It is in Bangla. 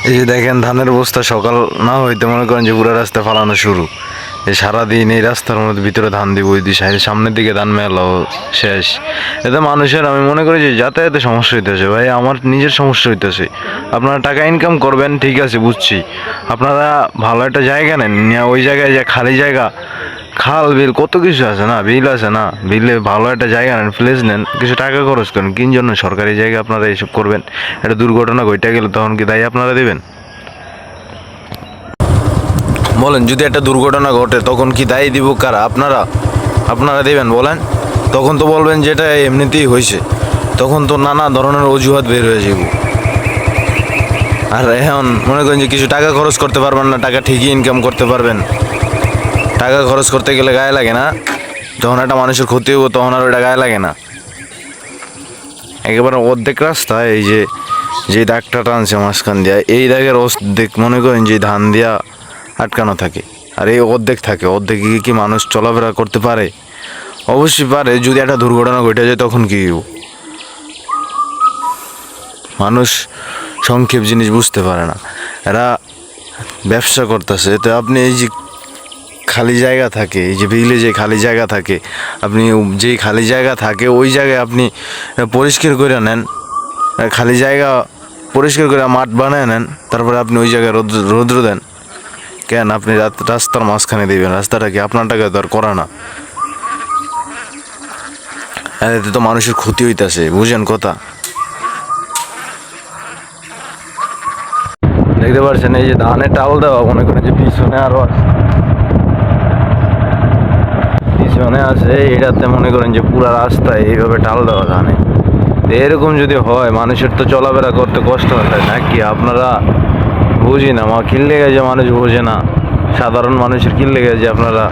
এই যে দেখেন ধানের বস্তা সকাল না হইতে মনে করেন যে পুরো রাস্তা ফালানো শুরু। এই সারাদিন এই রাস্তার মধ্যে ভিতরে ধান দিব, ওই দিকে সামনের দিকে ধান মেলা শেষ। এতে মানুষের আমি মনে করি যে যাতায়াতে সমস্যা হইতেছে। ভাই আমার নিজের সমস্যা হইতেছে। আপনারা টাকা ইনকাম করবেন ঠিক আছে বুঝছি, আপনারা ভালো একটা জায়গা নেন, ওই জায়গায় যে খালি জায়গা, খাল বিল কত কিছু আছে না, বিল আছে না, বিলে ভালো একটা জায়গা নেন, প্লেস নেন, কিছু টাকা খরচ করেন। কিন জন্য সরকারি জায়গা আপনারা এইসব করবেন? একটা দুর্ঘটনা ঘটে গেলে তখন কি দায়ী আপনারা দেবেন? বলেন, যদি একটা দুর্ঘটনা ঘটে তখন কি দায়ী দিব কারা? আপনারা দেবেন বলেন? তখন তো বলবেন যে এটা এমনিতেই হয়েছে, তখন তো নানা ধরনের অজুহাত বের হয়ে যাব। আর এখন মনে করেন যে কিছু টাকা খরচ করতে পারবেন না, টাকা ঠিকই ইনকাম করতে পারবেন, টাকা খরচ করতে গেলে গায়ে লাগে না? যখন একটা মানুষের ক্ষতি হবো তখন আর ওটা গায়ে লাগে না? একেবারে অর্ধেক রাস্তা এই যে যে দাগটা টানছে মাঝখান দিয়া, এই দাগের অর্ধেক মনে করেন যে ধান দিয়া আটকানো থাকে। আর এই অর্ধেক থাকে, অর্ধেকে কি মানুষ চলাফেরা করতে পারে? অবশ্যই পারে। যদি একটা দুর্ঘটনা ঘটে যায় তখন কি হইব? মানুষ সংক্ষেপ জিনিস বুঝতে পারে না। এরা ব্যবসা করতেছে। তো আপনি এই যে খালি জায়গা থাকে, এই যে বিলে যে খালি জায়গা থাকে, আপনি যেই খালি জায়গা থাকে ওই জায়গায় আপনি পরিষ্কার করে নেন, খালি জায়গা পরিষ্কার করে মাঠ বানায় নেন, তারপরে আপনি ওই জায়গায় রৌদ্র দেন। কেন আপনি রাস্তার মাঝখানে দিবেন? রাস্তাটা কি আপনার টাকা তো আর করা না। এতে তো মানুষের ক্ষতি হইতাছে, বুঝেন কথা? দেখতে পাচ্ছেন এই যে ধানের টাল দেওয়া, মনে করেন যে পিছনে আরো আছে, পিছনে আছে, এটাতে মনে করেন যে পুরা রাস্তায় এইভাবে টাল দেওয়া ধানে। এরকম যদি হয় মানুষের তো চলাফেরা করতে কষ্ট হয় নাকি? আপনারা বুঝি না, কিনলে গেছে মানুষ বোঝে না, সাধারণ মানুষের কিনলে গেছে আপনারা